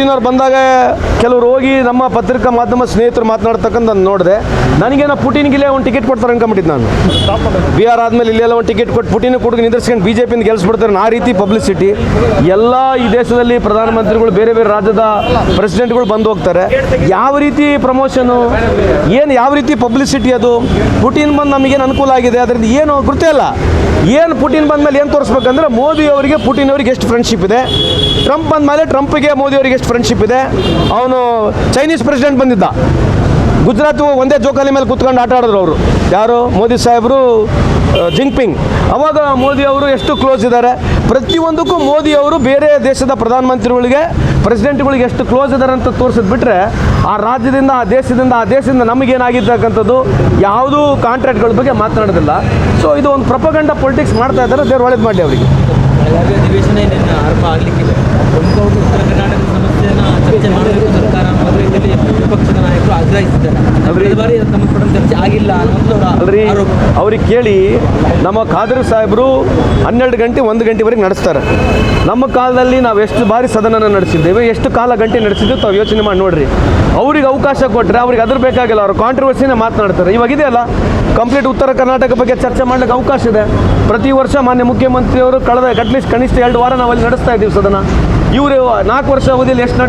Putin ಅವ್ರು ಬಂದಾಗ ಕೆಲವರು ಹೋಗಿ ನಮ್ಮ ಪತ್ರಿಕಾ ಮಾಧ್ಯಮ ಸ್ನೇಹಿತರು ಮಾತನಾಡ್ತಕ್ಕಂಥ ನೋಡಿದೆ. ನನಗೇನೋ ಪುಟಿನ್ಗಿಲ್ಲೇ ಒಂದು ಟಿಕೆಟ್ ಕೊಡ್ತಾರೆ ಅನ್ಕೊಂಬಿಟ್ಟಿದ್ದು ನಾನು. ಬಿಹಾರ್ ಆದಮೇಲೆ ಇಲ್ಲೆಲ್ಲ ಒಂದು ಟಿಕೆಟ್ ಕೊಟ್ಟು ಪುಟಿನ್ ಕೊಟ್ಟು ನಿಂದಿರ್ಸ್ಕೊಂಡು BJP ಗೆಲ್ಲಿಸ್ಬಿಡ್ತಾರೆ. ಆ ರೀತಿ ಪಬ್ಲಿಸಿಟಿ ಎಲ್ಲ ಈ ದೇಶದಲ್ಲಿ ಪ್ರಧಾನಮಂತ್ರಿಗಳು ಬೇರೆ ಬೇರೆ ರಾಜ್ಯದ ಪ್ರೆಸಿಡೆಂಟ್ಗಳು ಬಂದು ಹೋಗ್ತಾರೆ. ಯಾವ ರೀತಿ ಪ್ರಮೋಷನು ಏನು, ಯಾವ ರೀತಿ ಪಬ್ಲಿಸಿಟಿ ಅದು? ಪುಟಿನ್ ಬಂದು ನಮಗೇನು ಅನುಕೂಲ ಆಗಿದೆ ಅದರಿಂದ ಏನು ಗೊತ್ತೇ ಇಲ್ಲ. ಏನು ಪುಟಿನ್ ಬಂದ ಮೇಲೆ ಏನು ತೋರಿಸ್ಬೇಕಂದ್ರೆ ಮೋದಿ ಅವರಿಗೆ ಪುಟಿನ್ ಅವರಿಗೆ ಎಷ್ಟು ಫ್ರೆಂಡ್ಶಿಪ್ ಇದೆ, ಟ್ರಂಪ್ ಬಂದ ಮೇಲೆ ಟ್ರಂಪ್ಗೆ ಮೋದಿ ಅವರಿಗೆ ಎಷ್ಟು ಫ್ರೆಂಡ್ಶಿಪ್ ಇದೆ. ಅವನು ಚೈನೀಸ್ ಪ್ರೆಸಿಡೆಂಟ್ ಬಂದಿದ್ದ, ಗುಜರಾತ್ ಒಂದೇ ಜೋಕಾಲಿ ಮೇಲೆ ಕೂತ್ಕೊಂಡು ಆಟ ಆಡಿದ್ರು ಅವರು, ಯಾರು ಮೋದಿ ಸಾಹೇಬರು, ಜಿಂಗ್ಪಿಂಗ್. ಅವಾಗ ಮೋದಿ ಅವರು ಎಷ್ಟು ಕ್ಲೋಸ್ ಇದ್ದಾರೆ. ಪ್ರತಿಯೊಂದಕ್ಕೂ ಮೋದಿ ಅವರು ಬೇರೆ ದೇಶದ ಪ್ರಧಾನಮಂತ್ರಿಗಳಿಗೆ ಪ್ರೆಸಿಡೆಂಟ್ಗಳಿಗೆ ಎಷ್ಟು ಕ್ಲೋಸ್ ಇದ್ದಾರೆ ಅಂತ ತೋರಿಸಿದ್ ಬಿಟ್ಟರೆ ಆ ರಾಜ್ಯದಿಂದ ಆ ದೇಶದಿಂದ ನಮಗೇನಾಗಿರ್ತಕ್ಕಂಥದ್ದು ಯಾವುದೂ ಕಾಂಟ್ರಾಕ್ಟ್ಗಳ ಬಗ್ಗೆ ಮಾತನಾಡೋದಿಲ್ಲ. ಸೊ ಇದು ಒಂದು ಪ್ರೊಪಗಂಡ ಪೊಲಿಟಿಕ್ಸ್ ಮಾಡ್ತಾ ಇದ್ದಾರೆ. ದೇವ್ರು ಒಳ್ಳೇದು ಮಾಡಲಿ ಅವರಿಗೆ. ಅಧಿವೇಶನ ಆರಂಭ ಆಗಲಿಕ್ಕಿದೆ. ಪ್ರಮುಖವಾಗಿ ಉತ್ತರ ಕರ್ನಾಟಕದ ಸಮಸ್ಯೆಯನ್ನು ಚರ್ಚೆ ಮಾಡಬೇಕು ಸರ್ಕಾರ ಅನ್ನೋ ರೀತಿಯಲ್ಲಿ ವಿಪಕ್ಷದ ನಾಯಕರು ಆಗ್ರಹಿಸಿದ್ದಾರೆ. ಕಳೆದ ಬಾರಿ ಸಂಬಂಧಪಟ್ಟ ಚರ್ಚೆ ಆಗಿಲ್ಲ ಅಲ್ರಿ, ಅವ್ರಿಗೆ ಕೇಳಿ. ನಮ್ಮ ಖಾದರ್ ಸಾಹೇಬರು 12 ಗಂಟೆ 1 ಗಂಟೆವರೆಗೆ ನಡೆಸ್ತಾರೆ. ನಮ್ಮ ಕಾಲದಲ್ಲಿ ನಾವು ಎಷ್ಟು ಬಾರಿ ಸದನನ ನಡೆಸಿದ್ದೇವೆ, ಎಷ್ಟು ಗಂಟೆ ನಡೆಸಿದ್ದು ತಾವು ಯೋಚನೆ ಮಾಡಿ ನೋಡ್ರಿ. ಅವ್ರಿಗೆ ಅವಕಾಶ ಕೊಟ್ಟರೆ ಅವ್ರಿಗೆ ಅದ್ರ ಬೇಕಾಗಿಲ್ಲ, ಅವರು ಕಾಂಟ್ರವರ್ಸಿನೇ ಮಾತನಾಡ್ತಾರೆ. ಇವಾಗಿದೆಯಲ್ಲ ಕಂಪ್ಲೀಟ್ ಉತ್ತರ ಕರ್ನಾಟಕ ಬಗ್ಗೆ ಚರ್ಚೆ ಮಾಡಲಿಕ್ಕೆ ಅವಕಾಶ ಇದೆ. ಪ್ರತಿ ವರ್ಷ ಮಾನ್ಯ ಮುಖ್ಯಮಂತ್ರಿಯವರು ಕಳೆದ ಅಟ್ಲೀಸ್ಟ್ ಕನಿಷ್ಠ 2 ವಾರ ನಾವು ಅಲ್ಲಿ ನಡೆಸ್ತಾ ಇದ್ದೀವಿ ಸದನ. ಇವರು 4 ವರ್ಷ ಅವಧಿಯಲ್ಲಿ ಎಷ್ಟು